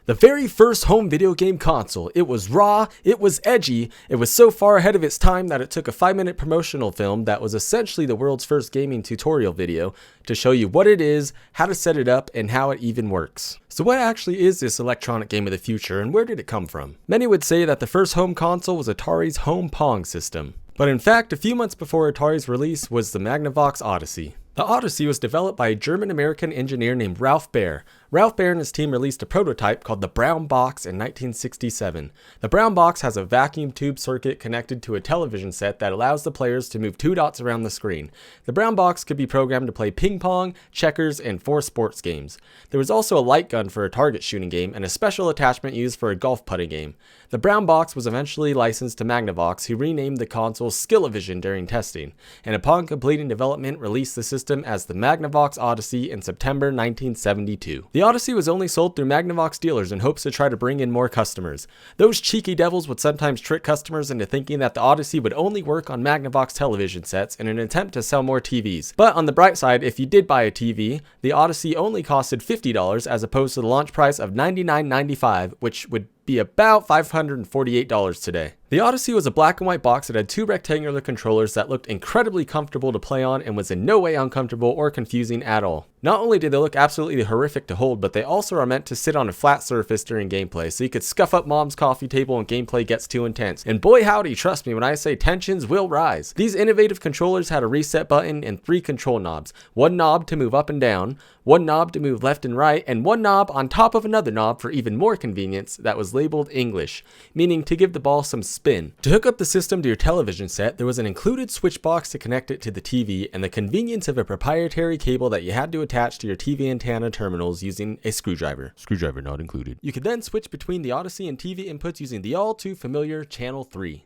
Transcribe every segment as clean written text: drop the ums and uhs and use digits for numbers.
The very first home video game console. It was raw, it was edgy, it was so far ahead of its time that it took a 5-minute promotional film that was essentially the world's first gaming tutorial video to show you what it is, how to set it up, and how it even works. So what actually is this electronic game of the future, and where did it come from? Many would say that the first home console was Atari's home Pong system. But in fact, a few months before Atari's release was the Magnavox Odyssey. The Odyssey was developed by a German-American engineer named Ralph Baer. Ralph Baer and his team released a prototype called the Brown Box in 1967. The Brown Box has a vacuum tube circuit connected to a television set that allows the players to move 2 dots around the screen. The Brown Box could be programmed to play ping pong, checkers, and 4 sports games. There was also a light gun for a target shooting game and a special attachment used for a golf putting game. The Brown Box was eventually licensed to Magnavox, who renamed the console Skill-O-Vision during testing, and upon completing development released the system as the Magnavox Odyssey in September 1972. The Odyssey was only sold through Magnavox dealers in hopes to try to bring in more customers. Those cheeky devils would sometimes trick customers into thinking that the Odyssey would only work on Magnavox television sets in an attempt to sell more TVs. But on the bright side, if you did buy a TV, the Odyssey only costed $50 as opposed to the launch price of $99.95, which would be about $548 today. The Odyssey was a black and white box that had 2 rectangular controllers that looked incredibly comfortable to play on and was in no way uncomfortable or confusing at all. Not only did they look absolutely horrific to hold, but they also are meant to sit on a flat surface during gameplay, so you could scuff up mom's coffee table when gameplay gets too intense. And boy howdy, trust me when I say tensions will rise. These innovative controllers had a reset button and 3 control knobs. 1 knob to move up and down, 1 knob to move left and right, and 1 knob on top of another knob for even more convenience that was labeled English, meaning to give the ball some spin. To hook up the system to your television set, there was an included switch box to connect it to the TV and the convenience of a proprietary cable that you had to attach to your TV antenna terminals using a screwdriver. Screwdriver not included. You could then switch between the Odyssey and TV inputs using the all too familiar Channel 3.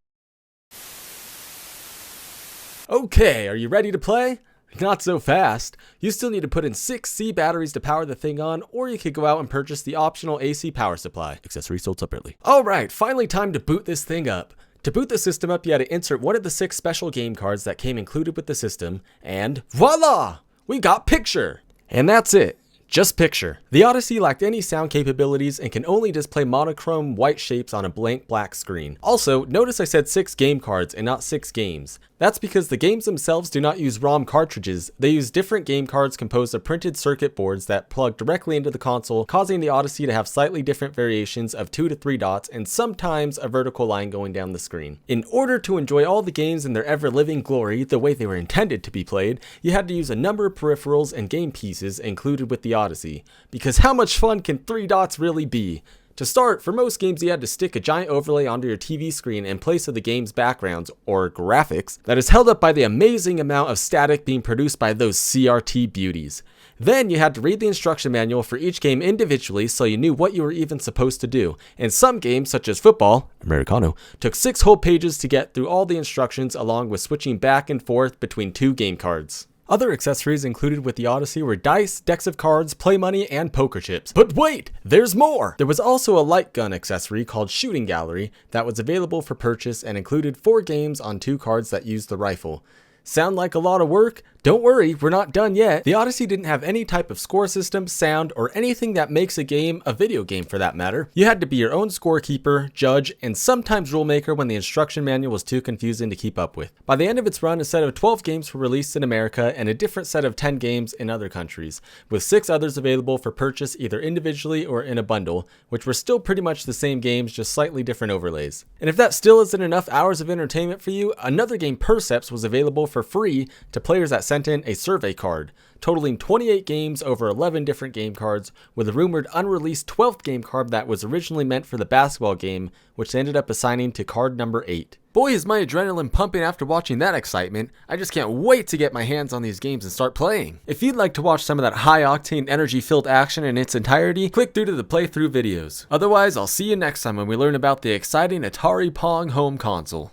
Okay, are you ready to play? Not so fast. You still need to put in 6 C batteries to power the thing on, or you could go out and purchase the optional AC power supply. Accessories sold separately. Alright, finally time to boot this thing up. To boot the system up, you had to insert one of the 6 special game cards that came included with the system, and voila! We got Picture! And that's it. Just Picture. The Odyssey lacked any sound capabilities and can only display monochrome white shapes on a blank black screen. Also, notice I said 6 game cards and not 6 games. That's because the games themselves do not use ROM cartridges, they use different game cards composed of printed circuit boards that plug directly into the console, causing the Odyssey to have slightly different variations of 2 to 3 dots and sometimes a vertical line going down the screen. In order to enjoy all the games in their ever-living glory the way they were intended to be played, you had to use a number of peripherals and game pieces included with the Odyssey. Because how much fun can 3 dots really be? To start, for most games you had to stick a giant overlay onto your TV screen in place of the game's backgrounds, or graphics, that is held up by the amazing amount of static being produced by those CRT beauties. Then you had to read the instruction manual for each game individually so you knew what you were even supposed to do. And some games, such as football, Americano, took 6 whole pages to get through all the instructions along with switching back and forth between 2 game cards. Other accessories included with the Odyssey were dice, decks of cards, play money, and poker chips. But wait, there's more! There was also a light gun accessory called Shooting Gallery that was available for purchase and included 4 games on 2 cards that used the rifle. Sound like a lot of work? Don't worry, we're not done yet. The Odyssey didn't have any type of score system, sound, or anything that makes a game a video game for that matter. You had to be your own scorekeeper, judge, and sometimes rule maker when the instruction manual was too confusing to keep up with. By the end of its run, a set of 12 games were released in America and a different set of 10 games in other countries, with 6 others available for purchase either individually or in a bundle, which were still pretty much the same games, just slightly different overlays. And if that still isn't enough hours of entertainment for you, another game, Perceps, was available for free to players that sent in a survey card, totaling 28 games over 11 different game cards, with a rumored unreleased 12th game card that was originally meant for the basketball game, which they ended up assigning to card number 8. Boy, is my adrenaline pumping after watching that excitement. I just can't wait to get my hands on these games and start playing. If you'd like to watch some of that high-octane, energy-filled action in its entirety, click through to the playthrough videos. Otherwise, I'll see you next time when we learn about the exciting Atari Pong home console.